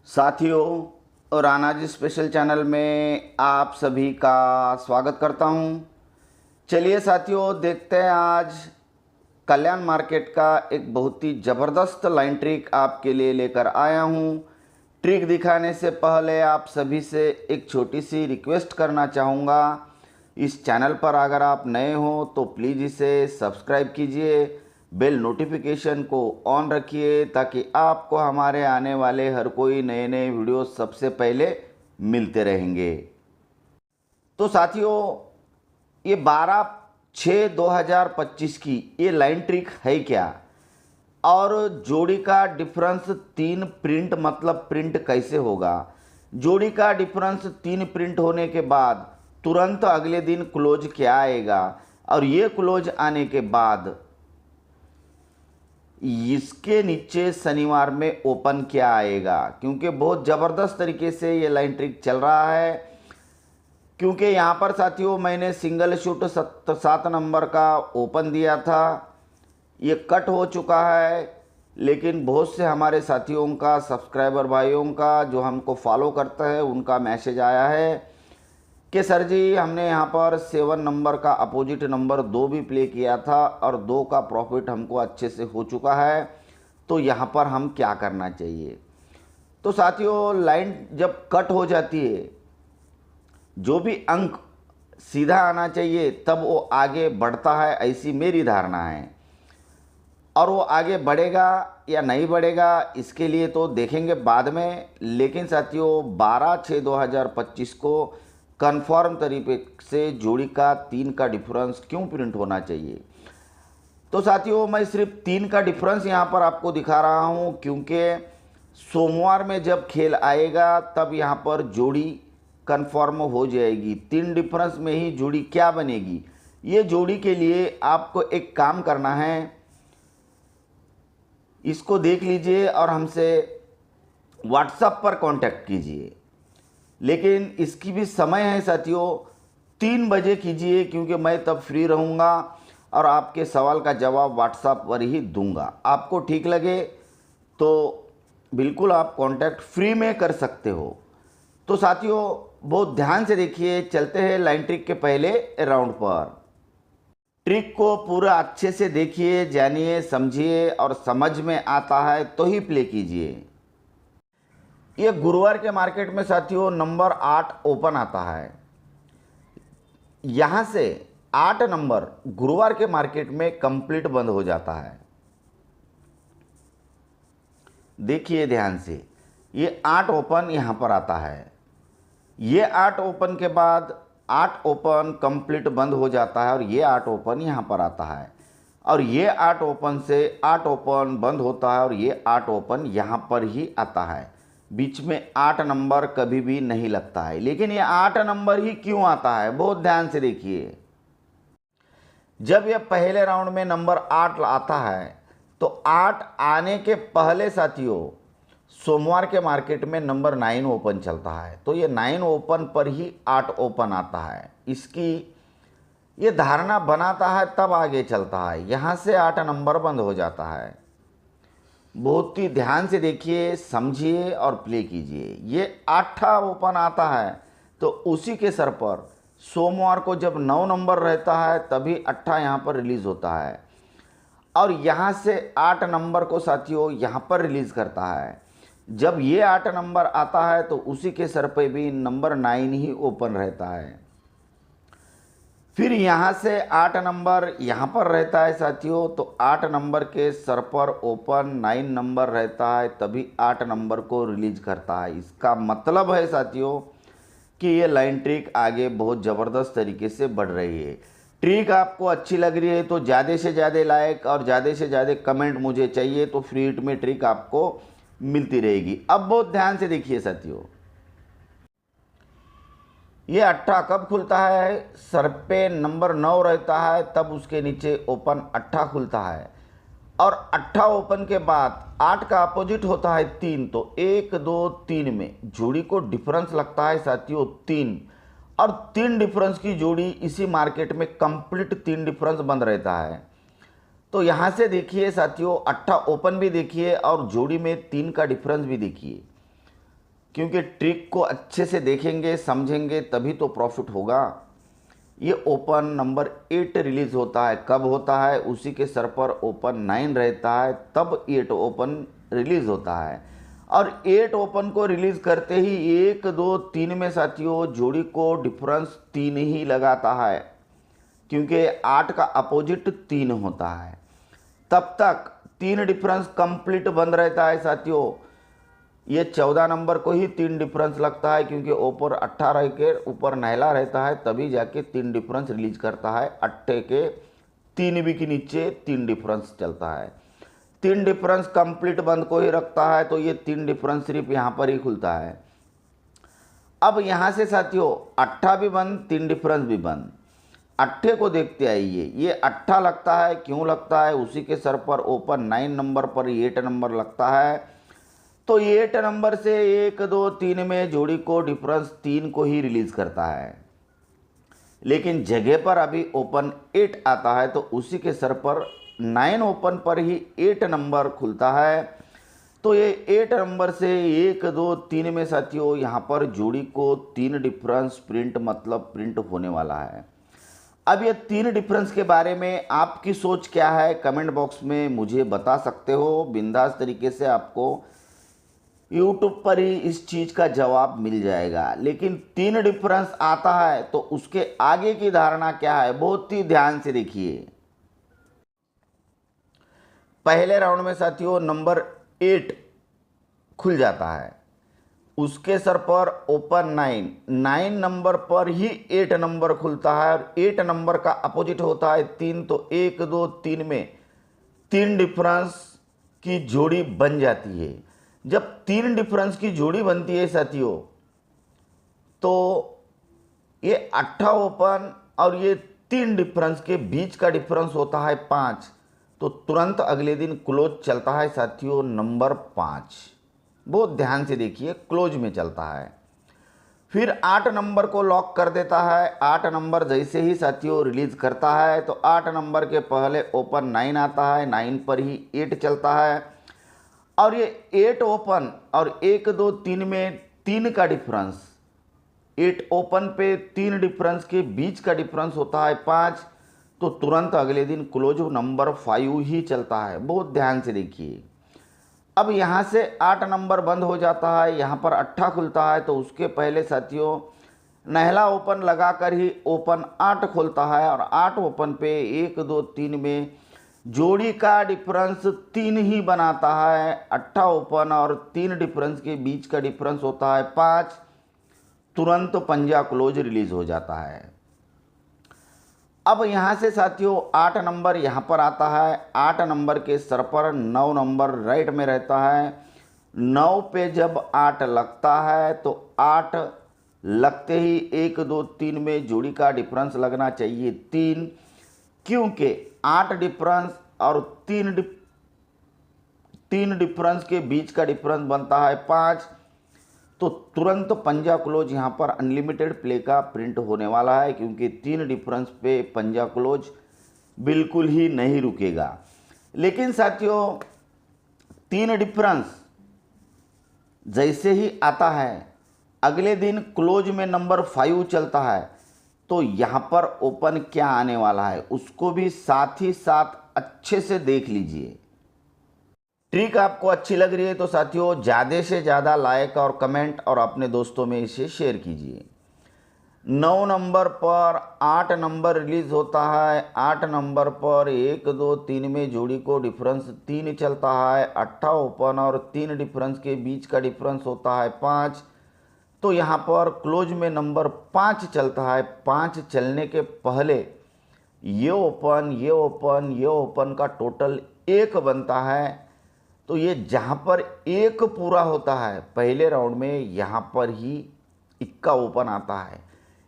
साथियों, Rana ji special channel में आप सभी का स्वागत करता हूं। चलिए साथियों, देखते हैं आज कल्याण मार्केट का एक बहुत ही ज़बरदस्त लाइन ट्रिक आपके लिए लेकर आया हूं। ट्रिक दिखाने से पहले आप सभी से एक छोटी सी रिक्वेस्ट करना चाहूँगा। इस चैनल पर अगर आप नए हो तो प्लीज़ इसे सब्सक्राइब कीजिए, बेल नोटिफिकेशन को ऑन रखिए ताकि आपको हमारे आने वाले हर कोई नए नए वीडियो सबसे पहले मिलते रहेंगे। तो साथियों, ये 12/6/2025 की ये लाइन ट्रिक है क्या, और जोड़ी का डिफरेंस 3 प्रिंट मतलब प्रिंट कैसे होगा। जोड़ी का डिफरेंस 3 प्रिंट होने के बाद तुरंत अगले दिन क्लोज क्या आएगा, और ये क्लोज आने के बाद इसके नीचे शनिवार में ओपन क्या आएगा। क्योंकि बहुत ज़बरदस्त तरीके से ये लाइन ट्रिक चल रहा है। क्योंकि यहाँ पर साथियों मैंने सिंगल शूट 7 नंबर का ओपन दिया था, ये कट हो चुका है। लेकिन बहुत से हमारे साथियों का, सब्सक्राइबर भाइयों का जो हमको फॉलो करते हैं, उनका मैसेज आया है कि सर जी हमने यहाँ पर 7 नंबर का अपोजिट नंबर 2 भी प्ले किया था और 2 का प्रॉफिट हमको अच्छे से हो चुका है, तो यहाँ पर हम क्या करना चाहिए। तो साथियों, लाइन जब कट हो जाती है, जो भी अंक सीधा आना चाहिए तब वो आगे बढ़ता है, ऐसी मेरी धारणा है। और वो आगे बढ़ेगा या नहीं बढ़ेगा इसके लिए तो देखेंगे बाद में। लेकिन साथियों, 12/6/2025 को कन्फर्म तरीके से जोड़ी का 3 का डिफरेंस क्यों प्रिंट होना चाहिए। तो साथियों, मैं सिर्फ 3 का डिफरेंस यहाँ पर आपको दिखा रहा हूँ, क्योंकि सोमवार में जब खेल आएगा तब यहाँ पर जोड़ी कन्फर्म हो जाएगी। 3 डिफरेंस में ही जोड़ी क्या बनेगी। ये जोड़ी के लिए आपको एक काम करना है, इसको देख लीजिए और हमसे व्हाट्सएप पर कांटेक्ट कीजिए। लेकिन इसकी भी समय है साथियों, 3 बजे कीजिए, क्योंकि मैं तब फ्री रहूँगा और आपके सवाल का जवाब व्हाट्सएप पर ही दूंगा। आपको ठीक लगे तो बिल्कुल आप कांटेक्ट फ्री में कर सकते हो। तो साथियों, बहुत ध्यान से देखिए। चलते हैं लाइन ट्रिक के पहले राउंड पर। ट्रिक को पूरा अच्छे से देखिए, जानिए, समझिए, और समझ में आता है तो ही प्ले कीजिए। ये गुरुवार के मार्केट में साथियों नंबर 8 ओपन आता है। यहाँ से 8 नंबर गुरुवार के मार्केट में कंप्लीट बंद हो जाता है। देखिए ध्यान से, ये 8 ओपन यहाँ पर आता है। ये 8 ओपन के बाद 8 ओपन कंप्लीट बंद हो जाता है, और ये 8 ओपन यहाँ पर आता है, और ये 8 ओपन से 8 ओपन बंद होता है, और ये 8 ओपन यहाँ पर ही आता है। बीच में 8 नंबर कभी भी नहीं लगता है। लेकिन ये 8 नंबर ही क्यों आता है, बहुत ध्यान से देखिए। जब ये पहले राउंड में नंबर 8 आता है तो 8 आने के पहले साथियों सोमवार के मार्केट में नंबर 9 ओपन चलता है, तो ये 9 ओपन पर ही 8 ओपन आता है। इसकी ये धारणा बनाता है तब आगे चलता है। यहाँ से 8 नंबर बंद हो जाता है। बहुत ही ध्यान से देखिए, समझिए और प्ले कीजिए। ये 8 ओपन आता है तो उसी के सर पर सोमवार को जब 9 नंबर रहता है तभी 8 यहाँ पर रिलीज़ होता है, और यहाँ से 8 नंबर को साथियों यहाँ पर रिलीज़ करता है। जब ये 8 नंबर आता है तो उसी के सर पे भी नंबर 9 ही ओपन रहता है। फिर यहाँ से 8 नंबर यहाँ पर रहता है साथियों, तो 8 नंबर के सर पर ओपन 9 नंबर रहता है, तभी 8 नंबर को रिलीज करता है। इसका मतलब है साथियों कि ये लाइन ट्रिक आगे बहुत ज़बरदस्त तरीके से बढ़ रही है। ट्रिक आपको अच्छी लग रही है तो ज़्यादा से ज़्यादा लाइक और ज़्यादा से ज़्यादा कमेंट मुझे चाहिए, तो फ्री हिट में ट्रिक आपको मिलती रहेगी। अब बहुत ध्यान से देखिए साथियों, ये 8 कब खुलता है, सर पे नंबर 9 रहता है तब उसके नीचे ओपन 8 खुलता है, और 8 ओपन के बाद 8 का अपोजिट होता है 3, तो 1 2 3 में जोड़ी को डिफरेंस लगता है साथियों 3, और 3 डिफरेंस की जोड़ी इसी मार्केट में कंप्लीट 3 डिफरेंस बंद रहता है। तो यहाँ से देखिए साथियों, 8 ओपन भी देखिए और जोड़ी में 3 का डिफरेंस भी देखिए। क्योंकि ट्रिक को अच्छे से देखेंगे समझेंगे तभी तो प्रॉफिट होगा। ये ओपन नंबर 8 रिलीज होता है, कब होता है? उसी के सर पर ओपन 9 रहता है, तब 8 ओपन रिलीज होता है। और 8 ओपन को रिलीज करते ही 1 2 3 में साथियों जोड़ी को डिफरेंस 3 ही लगाता है, क्योंकि 8 का अपोजिट 3 होता है। तब तक 3 डिफरेंस कंप्लीट बंद रहता है साथियों। ये 14 नंबर को ही 3 डिफरेंस लगता है, क्योंकि ऊपर 18 के ऊपर नहला रहता है, तभी जाके 3 डिफरेंस रिलीज करता है। 8 के 3 भी के नीचे 3 डिफरेंस चलता है। 3 डिफरेंस कंप्लीट बंद को ही रखता है, तो ये 3 डिफरेंस सिर्फ यहाँ पर ही खुलता है। अब यहाँ से साथियों 8 भी बंद, 3 डिफरेंस भी बंद। 8 को देखते आइए, ये 8 लगता है, क्यों लगता है? उसी के सर पर ओपन 9 नंबर पर 8 नंबर लगता है, तो 8 नंबर से 1 2 3 में जोड़ी को डिफरेंस 3 को ही रिलीज करता है। लेकिन जगह पर अभी ओपन 8 आता है, तो उसी के सर पर 9 ओपन पर ही 8 नंबर खुलता है, तो ये 8 नंबर से 1 2 3 में साथियों यहाँ पर जोड़ी को 3 डिफरेंस प्रिंट मतलब प्रिंट होने वाला है। अब ये 3 डिफरेंस के बारे में आपकी सोच क्या है, कमेंट बॉक्स में मुझे बता सकते हो। बिंदास तरीके से आपको YouTube पर ही इस चीज़ का जवाब मिल जाएगा। लेकिन 3 डिफरेंस आता है तो उसके आगे की धारणा क्या है, बहुत ही ध्यान से देखिए। पहले राउंड में साथियों नंबर 8 खुल जाता है, उसके सर पर ओपन 9 नंबर पर ही 8 नंबर खुलता है, और 8 नंबर का अपोजिट होता है 3, तो 1 2 3 में 3 डिफरेंस की जोड़ी बन जाती है। जब 3 डिफरेंस की जोड़ी बनती है साथियों, तो ये 8 ओपन और ये 3 डिफरेंस के बीच का डिफरेंस होता है 5, तो तुरंत अगले दिन क्लोज चलता है साथियों नंबर 5। बहुत ध्यान से देखिए, क्लोज में चलता है। फिर 8 नंबर को लॉक कर देता है। 8 नंबर जैसे ही साथियों रिलीज करता है, तो 8 नंबर के पहले ओपन 9 आता है, 9 पर ही 8 चलता है, और ये 8 ओपन और 1 2 3 में 3 का डिफरेंस, 8 ओपन पे 3 डिफरेंस के बीच का डिफरेंस होता है 5, तो तुरंत अगले दिन क्लोज नंबर 5 ही चलता है। बहुत ध्यान से देखिए। अब यहाँ से 8 नंबर बंद हो जाता है, यहाँ पर 8 खुलता है, तो उसके पहले साथियों नहला ओपन लगाकर ही ओपन 8 खोलता है, और 8 ओपन पे 1 2 3 में जोड़ी का डिफरेंस 3 ही बनाता है। 8 ओपन और 3 डिफरेंस के बीच का डिफरेंस होता है 5, तुरंत पंजा क्लोज रिलीज हो जाता है। अब यहाँ से साथियों 8 नंबर यहाँ पर आता है। 8 नंबर के सर पर 9 नंबर राइट में रहता है। 9 पे जब 8 लगता है, तो 8 लगते ही 1 2 3 में जोड़ी का डिफरेंस लगना चाहिए 3, क्योंकि 8 डिफरेंस और 3 डिफरेंस के बीच का डिफरेंस बनता है 5, तो तुरंत पंजा क्लोज यहाँ पर अनलिमिटेड प्ले का प्रिंट होने वाला है, क्योंकि 3 डिफरेंस पे पंजा क्लोज बिल्कुल ही नहीं रुकेगा। लेकिन साथियों 3 डिफरेंस जैसे ही आता है, अगले दिन क्लोज में नंबर 5 चलता है, तो यहाँ पर ओपन क्या आने वाला है उसको भी साथ ही साथ अच्छे से देख लीजिए। ट्रिक आपको अच्छी लग रही है तो साथियों ज़्यादा से ज़्यादा लाइक और कमेंट और अपने दोस्तों में इसे शेयर कीजिए। 9 नंबर पर 8 नंबर रिलीज होता है। 8 नंबर पर 1 2 3 में जोड़ी को डिफरेंस 3 चलता है। 8 ओपन और 3 डिफरेंस के बीच का डिफरेंस होता है 5, तो यहाँ पर क्लोज में नंबर 5 चलता है। 5 चलने के पहले ये ओपन ये ओपन ये ओपन का टोटल 1 बनता है, तो ये जहाँ पर 1 पूरा होता है पहले राउंड में, यहाँ पर ही इक्का ओपन आता है।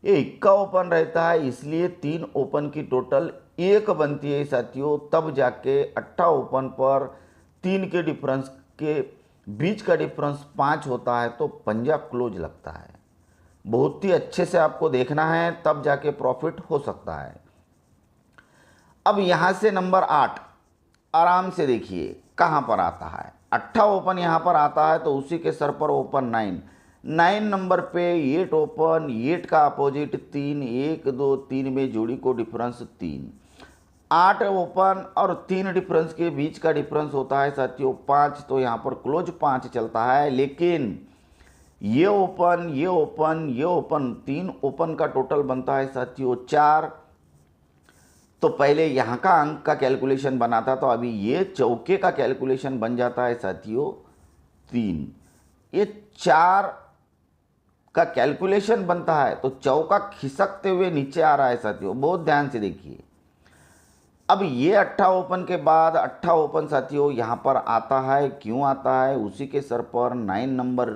ये इक्का ओपन रहता है, इसलिए 3 ओपन की टोटल 1 बनती है साथियों। तब जाके 8 ओपन पर 3 के डिफरेंस के बीच का डिफरेंस 5 होता है, तो पंजा क्लोज लगता है। बहुत ही अच्छे से आपको देखना है, तब जाके प्रॉफिट हो सकता है। अब यहाँ से नंबर 8 आराम से देखिए कहाँ पर आता है। 8 ओपन यहाँ पर आता है, तो उसी के सर पर ओपन 9, 9 नंबर पे 8 ओपन, 8 का अपोजिट 3, 1 2 3 में जोड़ी को डिफरेंस 3, 8 ओपन और 3 डिफरेंस के बीच का डिफरेंस होता है साथियों 5, तो यहाँ पर क्लोज 5 चलता है। लेकिन ये ओपन, ये ओपन, ये ओपन, 3 ओपन का टोटल बनता है साथियों 4। तो पहले यहाँ का अंक का कैलकुलेशन बना था, तो अभी ये चौके का कैलकुलेशन बन जाता है साथियों 3। ये 4 का कैलकुलेशन बनता है, तो चौका खिसकते हुए नीचे आ रहा है साथियों, बहुत ध्यान से देखिए। अब ये 8 ओपन के बाद 8 ओपन साथियों यहाँ पर आता है, क्यों आता है? उसी के सर पर 9 नंबर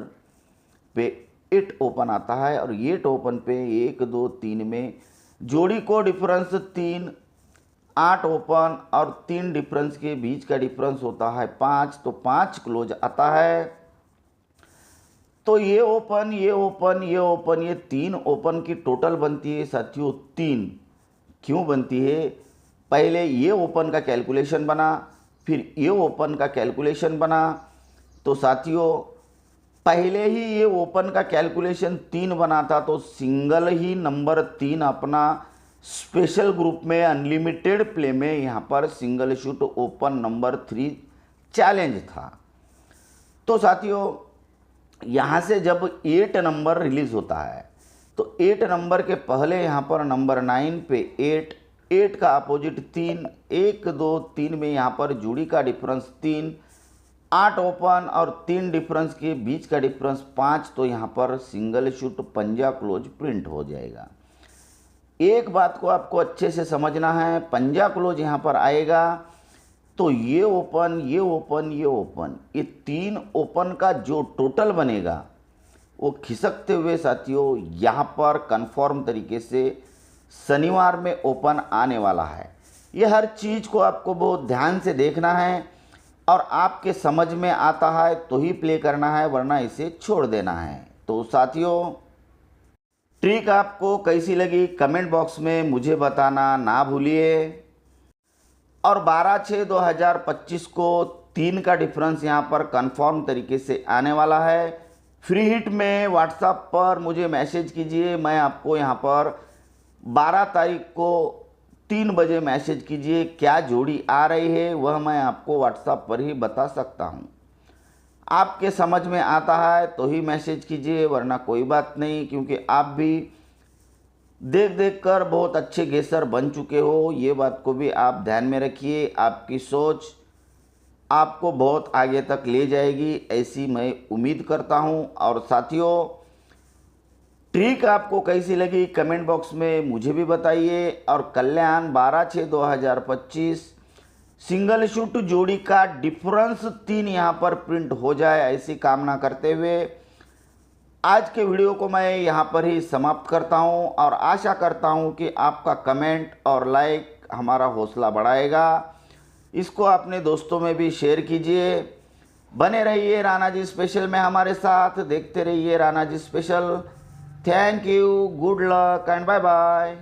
पे 8 ओपन आता है, और 8 ओपन पे 1 2 3 में जोड़ी को डिफरेंस 3, 8 ओपन और 3 डिफरेंस के बीच का डिफरेंस होता है 5, तो 5 क्लोज आता है। तो ये ओपन, ये ओपन, ये ओपन, ये 3 ओपन की टोटल बनती है साथियों 3। क्यों बनती है? पहले ये ओपन का कैलकुलेशन बना, फिर ये ओपन का कैलकुलेशन बना। तो साथियों पहले ही ये ओपन का कैलकुलेशन 3 बना था, तो सिंगल ही नंबर 3 अपना स्पेशल ग्रुप में अनलिमिटेड प्ले में यहाँ पर single shoot open number 3 challenge था। तो साथियों यहाँ से जब 8 नंबर रिलीज होता है, तो 8 नंबर के पहले यहाँ पर नंबर 9 पे 8 का अपोजिट 3, 1 2 3 में यहाँ पर जोड़ी का डिफरेंस 3, 8 ओपन और 3 डिफरेंस के बीच का डिफरेंस 5, तो यहाँ पर सिंगल शूट पंजा क्लोज प्रिंट हो जाएगा। एक बात को आपको अच्छे से समझना है, पंजा क्लोज यहाँ पर आएगा तो ये ओपन, ये ओपन, ये ओपन, ये 3 ओपन का जो टोटल बनेगा वो खिसकते हुए साथियों यहाँ पर कन्फर्म तरीके से शनिवार में ओपन आने वाला है। ये हर चीज़ को आपको बहुत ध्यान से देखना है, और आपके समझ में आता है तो ही प्ले करना है, वरना इसे छोड़ देना है। तो साथियों ट्रिक आपको कैसी लगी कमेंट बॉक्स में मुझे बताना ना भूलिए। और 12/6/2025 को 3 का डिफरेंस यहाँ पर कंफर्म तरीके से आने वाला है। फ्री हिट में व्हाट्सएप पर मुझे मैसेज कीजिए, मैं आपको यहाँ पर 12 तारीख को 3 बजे मैसेज कीजिए, क्या जोड़ी आ रही है वह मैं आपको व्हाट्सएप पर ही बता सकता हूँ। आपके समझ में आता है तो ही मैसेज कीजिए, वरना कोई बात नहीं, क्योंकि आप भी देख देख कर बहुत अच्छे गेसर बन चुके हो। ये बात को भी आप ध्यान में रखिए, आपकी सोच आपको बहुत आगे तक ले जाएगी, ऐसी मैं उम्मीद करता हूँ। और साथियों ट्रिक आपको कैसी लगी कमेंट बॉक्स में मुझे भी बताइए। और कल्याण 12/6/2025 सिंगल शूट जोड़ी का डिफरेंस 3 यहाँ पर प्रिंट हो जाए, ऐसी कामना करते हुए आज के वीडियो को मैं यहाँ पर ही समाप्त करता हूँ, और आशा करता हूँ कि आपका कमेंट और लाइक हमारा हौसला बढ़ाएगा। इसको अपने दोस्तों में भी शेयर कीजिए। बने रहिए राणा जी स्पेशल में हमारे साथ, देखते रहिए Rana ji special. Thank you, good luck and bye bye.